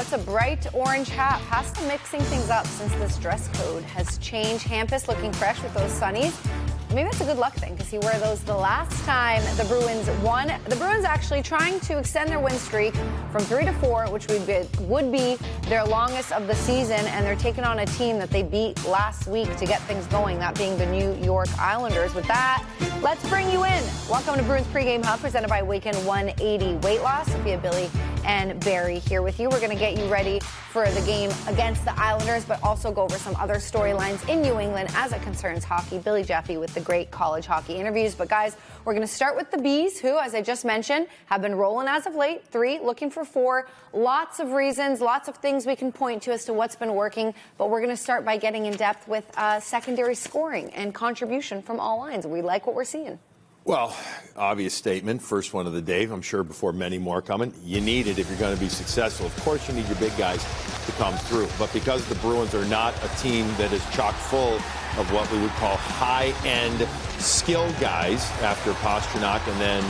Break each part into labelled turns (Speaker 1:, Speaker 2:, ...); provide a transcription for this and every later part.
Speaker 1: That's a bright orange hat. Pasta mixing things up since this dress code has changed. Hampus looking fresh with those sunnies. Maybe that's a good luck thing because he wore those the last time the Bruins won. The Bruins actually trying to extend their win streak from 3 to 4, which would be their longest of the season. And they're taking on a team that they beat last week to get things going, that being the New York Islanders. With that, let's bring you in. Welcome to Bruins Pre-Game Hub, presented by Weekend 180 Weight Loss. Sophia, Billy, and Barry here with you. We're going to get you ready for the game against the Islanders, but also go over some other storylines in New England as it concerns hockey. Billy Jeffy with the great college hockey interviews. But guys, we're going to start with the Bees, who, as I just mentioned, have been rolling as of late. 3, looking for 4. Lots of reasons, lots of things we can point to as to what's been working. But we're going to start by getting in depth with secondary scoring and contribution from all lines. We like what we're seeing.
Speaker 2: Well, obvious statement, first one of the day, I'm sure before many more coming. You need it if you're going to be successful. Of course, you need your big guys to come through. But because the Bruins are not a team that is chock full of what we would call high-end skill guys after Pastrnak and then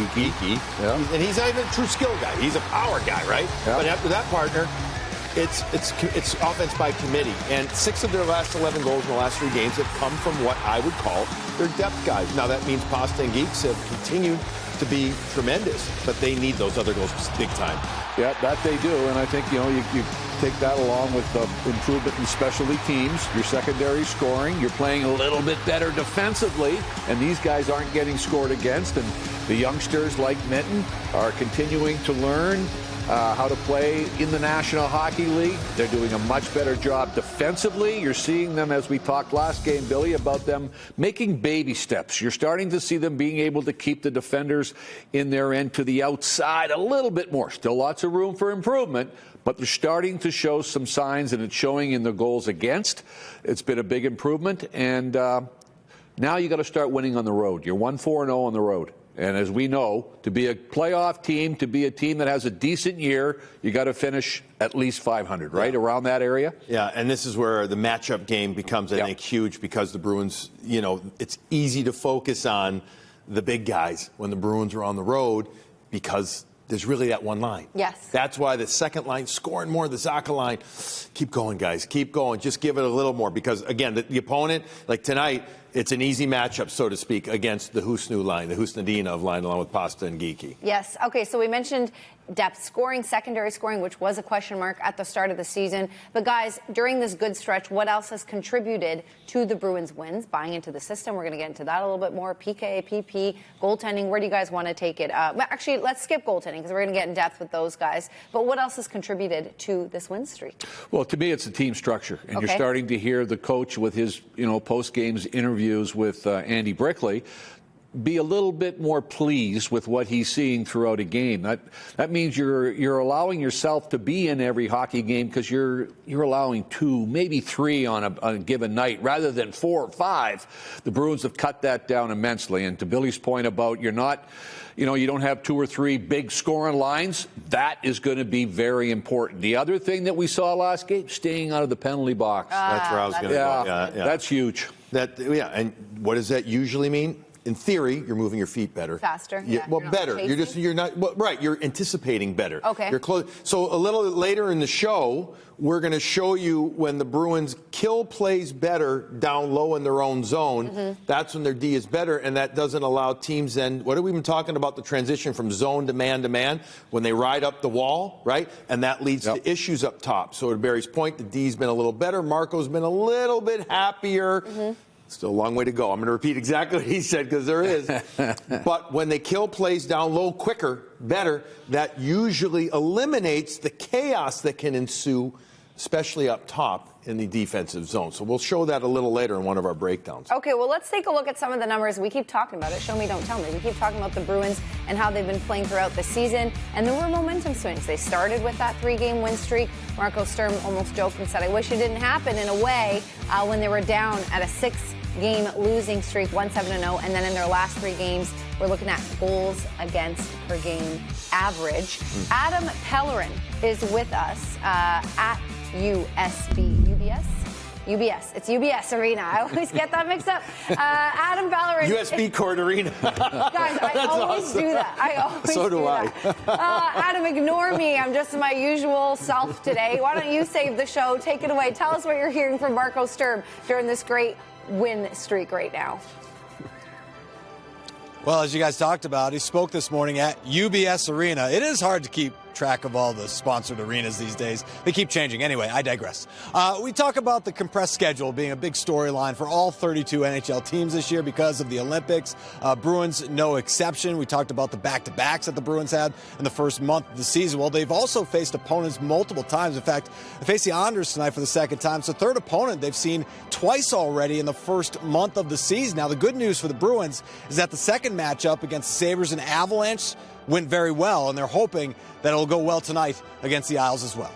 Speaker 2: Geeky. Yeah. And he's not even a true skill guy. He's a power guy, right? Yeah. But after that partner, it's offense by committee. And 6 of their last 11 goals in the last 3 games have come from what I would call their depth guys. Now, that means Pasta and Geeks have continued to be tremendous, but they need those other goals big time.
Speaker 3: Yeah, that they do. And I think, you take that along with the improvement in specialty teams, your secondary scoring, you're playing a little bit better defensively, and these guys aren't getting scored against. And the youngsters like Minton are continuing to learn how to play in the National Hockey League. They're doing a much better job defensively. You're seeing them, as we talked last game, Billy, about them making baby steps. You're starting to see them being able to keep the defenders in their end to the outside a little bit more. Still lots of room for improvement, but they're starting to show some signs, and it's showing in the goals against. It's been a big improvement, and now you got to start winning on the road. You're 1-4-0 on the road. And as we know, to be a playoff team, to be a team that has a decent year, you got to finish at least 500, right? Yeah. Around that area?
Speaker 2: Yeah, and this is where the matchup game becomes, I think, huge because the Bruins, it's easy to focus on the big guys when the Bruins are on the road because there's really that one line.
Speaker 1: Yes.
Speaker 2: That's why the second line scoring more, the Zaka line. Keep going, guys. Keep going. Just give it a little more because, again, the opponent, like tonight, it's an easy matchup, so to speak, against the Husnu line, the Husnadinov line, along with Pasta and Geeky.
Speaker 1: Yes. Okay, so we mentioned depth scoring, secondary scoring, which was a question mark at the start of the season. But, guys, during this good stretch, what else has contributed to the Bruins' wins? Buying into the system, we're going to get into that a little bit more. PK, PP, goaltending, where do you guys want to take it? Actually, let's skip goaltending because we're going to get in depth with those guys. But what else has contributed to this win streak?
Speaker 3: Well, to me, it's the team structure. And you're starting to hear the coach with his, post-games interviews with Andy Brickley be a little bit more pleased with what he's seeing throughout a game. That means you're allowing yourself to be in every hockey game because you're allowing 2, maybe 3 on a given night rather than 4 or 5. The Bruins have cut that down immensely. And to Billy's point about you don't have 2 or 3 big scoring lines, that is going to be very important. The other thing that we saw last game, staying out of the penalty box.
Speaker 2: That's where I was going to go. Yeah,
Speaker 3: that's huge.
Speaker 2: And what does that usually mean? In theory, you're moving your feet better.
Speaker 1: Faster.
Speaker 2: Better. You're anticipating better.
Speaker 1: Okay.
Speaker 2: You're close. So a little later in the show, we're going to show you when the Bruins kill plays better down low in their own zone. Mm-hmm. That's when their D is better, and that doesn't allow teams then. What have we been talking about? The transition from zone to man when they ride up the wall, right? And that leads to issues up top. So to Barry's point, the D's been a little better. Marco's been a little bit happier. Mm-hmm. Still a long way to go. I'm going to repeat exactly what he said because there is. But when they kill plays down low quicker, better, that usually eliminates the chaos that can ensue, especially up top in the defensive zone. So we'll show that a little later in one of our breakdowns.
Speaker 1: Okay, well, let's take a look at some of the numbers. We keep talking about it. Show me, don't tell me. We keep talking about the Bruins and how they've been playing throughout the season. And there were momentum swings. They started with that 3-game win streak. Marco Sturm almost joked and said, I wish it didn't happen in a way when they were down at a 6-game losing streak, 1-7-0. And then in their last 3 games, we're looking at goals against per game average. Adam Pellerin is with us at UBS. UBS. It's UBS Arena. I always get that mixed up. Adam Ballerin.
Speaker 2: USB Court Arena.
Speaker 1: Guys, I always do that. I always
Speaker 2: so do I.
Speaker 1: Adam, ignore me. I'm just my usual self today. Why don't you save the show? Take it away. Tell us what you're hearing from Marco Sturm during this great win streak right now.
Speaker 4: Well, as you guys talked about, he spoke this morning at UBS Arena. It is hard to keep track of all the sponsored arenas these days. They keep changing. Anyway, I digress. We talk about the compressed schedule being a big storyline for all 32 NHL teams this year because of the Olympics. Bruins, no exception. We talked about the back-to-backs that the Bruins had in the first month of the season. Well, they've also faced opponents multiple times. In fact, they faced the Islanders tonight for the second time. So third opponent they've seen twice already in the first month of the season. Now, the good news for the Bruins is that the second matchup against the Sabres and Avalanche went very well, and they're hoping that it'll go well tonight against the Isles as well.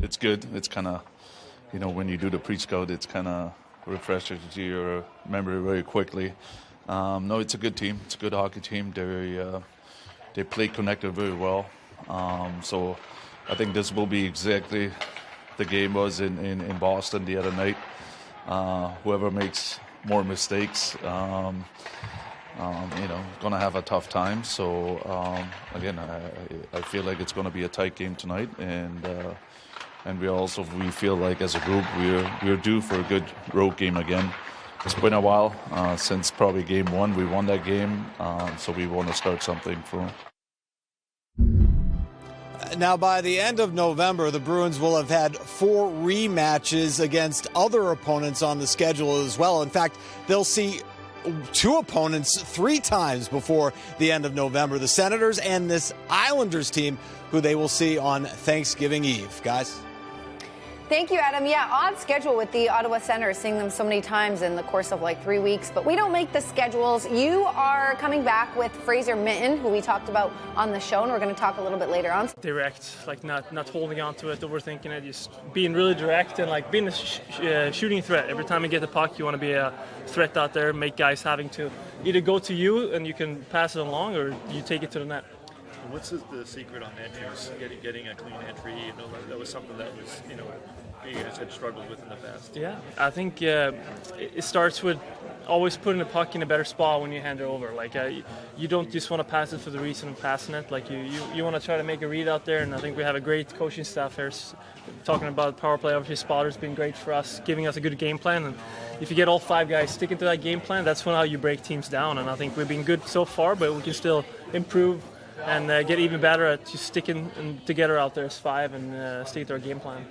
Speaker 5: It's good. It's kind of, when you do the pre-scout, it's kind of refreshes to your memory very quickly. No, it's a good team. It's a good hockey team. They play connected very well. So I think this will be exactly the game was in Boston the other night. Whoever makes more mistakes, going to have a tough time. So, again, I feel like it's going to be a tight game tonight. And we feel like as a group we're due for a good road game again. It's been a while since probably game one. We won that game, so we want to start something for.
Speaker 4: Now, by the end of November, the Bruins will have had 4 rematches against other opponents on the schedule as well. In fact, they'll see 2 opponents 3 times before the end of November. The Senators and this Islanders team, who they will see on Thanksgiving Eve. Guys?
Speaker 1: Thank you, Adam. Yeah, odd schedule with the Ottawa Senators, seeing them so many times in the course of like 3 weeks. But we don't make the schedules. You are coming back with Fraser Minten, who we talked about on the show, and we're going to talk a little bit later on.
Speaker 6: Direct, like not holding on to it, overthinking it, just being really direct and like being a shooting threat. Every time you get the puck, you want to be a threat out there, make guys having to either go to you and you can pass it along, or you take it to the net.
Speaker 7: What's the secret on entries? Getting a clean entry. That was something that was you guys had struggled with in the past.
Speaker 6: Yeah, I think it starts with always putting the puck in a better spot when you hand it over. Like you don't just want to pass it for the reason of passing it. Like you want to try to make a read out there. And I think we have a great coaching staff here. Talking about power play, obviously Spotter's been great for us, giving us a good game plan. And if you get all 5 guys sticking to that game plan, that's how you break teams down. And I think we've been good so far, but we can still improve and get even better at just sticking together out there as 5 and stick to our game plan.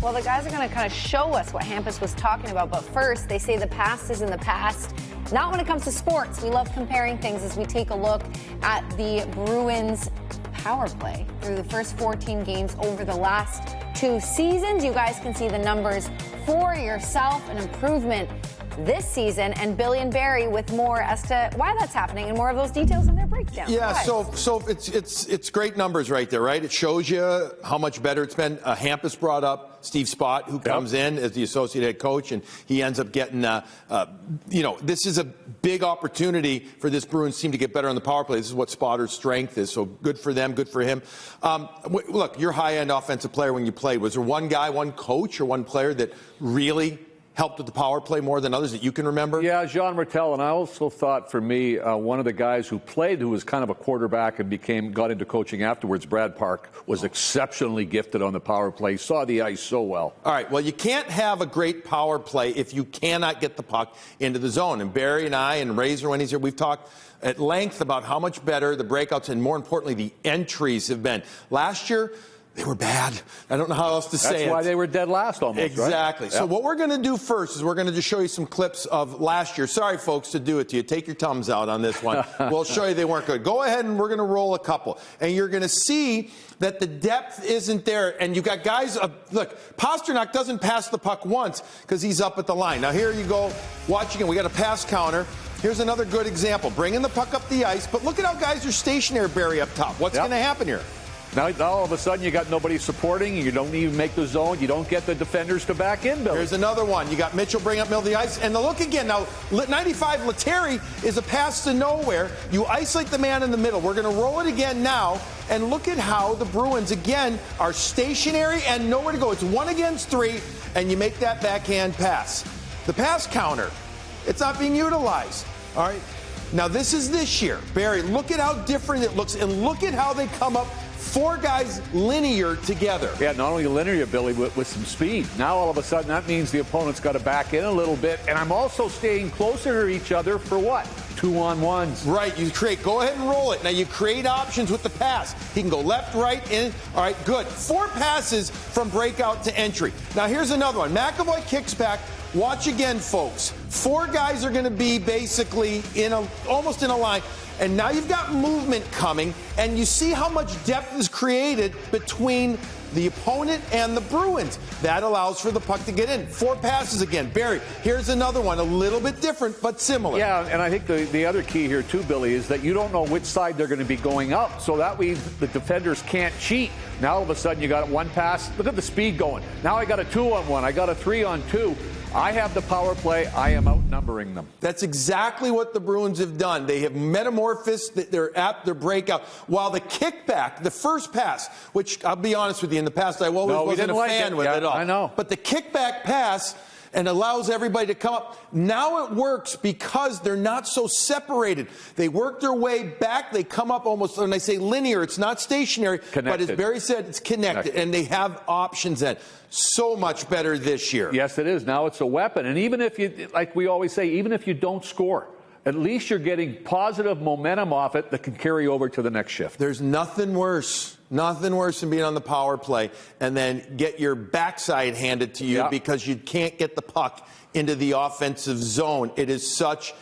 Speaker 1: Well, the guys are going to kind of show us what Hampus was talking about, but first, they say the past is in the past. Not when it comes to sports. We love comparing things as we take a look at the Bruins power play through the first 14 games over the last 2 seasons. You guys can see the numbers for yourself, an improvement this season, and Billy and Barry with more as to why that's happening and more of those details in their breakdown.
Speaker 2: Yeah, so it's great numbers right there, right? It shows you how much better it's been. Hampus brought up Steve Spott, who comes in as the associate head coach, and he ends up getting, this is a big opportunity for this Bruins team to get better on the power play. This is what Spotter's strength is, so good for them, good for him. Look, you're a high-end offensive player when you played. Was there one guy, one coach, or one player that really helped with the power play more than others that you can remember?
Speaker 3: Yeah, Jean Martel, and I also thought for me, one of the guys who was kind of a quarterback and got into coaching afterwards, Brad Park, was exceptionally gifted on the power play, saw the ice so well.
Speaker 2: All right, well, you can't have a great power play if you cannot get the puck into the zone. And Barry and I and Razor, when he's here, we've talked at length about how much better the breakouts and, more importantly, the entries have been. Last year, they were bad. I don't know how else to say it.
Speaker 3: That's why they were dead last almost,
Speaker 2: exactly.
Speaker 3: Right?
Speaker 2: So what we're going to do first is we're going to just show you some clips of last year. Sorry, folks, to do it to you. Take your thumbs out on this one. We'll show you they weren't good. Go ahead and we're going to roll a couple. And you're going to see that the depth isn't there. And you've got guys, look, Pasternak doesn't pass the puck once because he's up at the line. Now here you go. Watch again. We got a pass counter. Here's another good example. Bringing the puck up the ice. But look at how guys are stationary, Barry, up top. What's going to happen here?
Speaker 3: Now all of a sudden you got nobody supporting, and you don't even make the zone. You don't get the defenders to back in, Billy.
Speaker 2: Here's another one. You got Mitchell bring up middle of the ice, and the look again. Now, 95 Lettieri is a pass to nowhere. You isolate the man in the middle. We're going to roll it again now, and look at how the Bruins, again, are stationary and nowhere to go. It's 1 against 3, and you make that backhand pass. The pass counter, it's not being utilized. All right? Now, this is this year. Barry, look at how different it looks, and look at how they come up. 4 guys linear together.
Speaker 3: Yeah, not only linear, Billy, with some speed. Now all of a sudden that means the opponent's got to back in a little bit. And I'm also staying closer to each other for what? 2-on-1s.
Speaker 2: Right, you create, go ahead and roll it. Now you create options with the pass. He can go left, right, in. All right, good. 4 passes from breakout to entry. Now here's another one. McAvoy kicks back. Watch again, folks. 4 guys are going to be basically almost in a line. And now you've got movement coming, and you see how much depth is created between the opponent and the Bruins. That allows for the puck to get in. 4 passes again. Barry, here's another one, a little bit different, but similar.
Speaker 3: Yeah, and I think the other key here, too, Billy, is that you don't know which side they're going to be going up. So that means the defenders can't cheat. Now all of a sudden you got 1 pass. Look at the speed going. Now I got a 2-on-1. I got a 3-on-2. I have the power play. I am outnumbering them.
Speaker 2: That's exactly what the Bruins have done. They have metamorphosed their breakout. While the kickback, the first pass, which I'll be honest with you, in the past I wasn't a fan with it at all.
Speaker 3: I know.
Speaker 2: But the kickback pass and allows everybody to come up. Now it works because they're not so separated. They work their way back. They come up almost, when I say linear, it's not stationary.
Speaker 3: Connected.
Speaker 2: But as Barry said, it's connected. And they have options then. So much better this year.
Speaker 3: Yes, it is. Now it's a weapon. And even if you, like we always say, even if you don't score, at least you're getting positive momentum off it that can carry over to the next shift.
Speaker 2: There's nothing worse than being on the power play and then get your backside handed to you because you can't get the puck into the offensive zone. It is such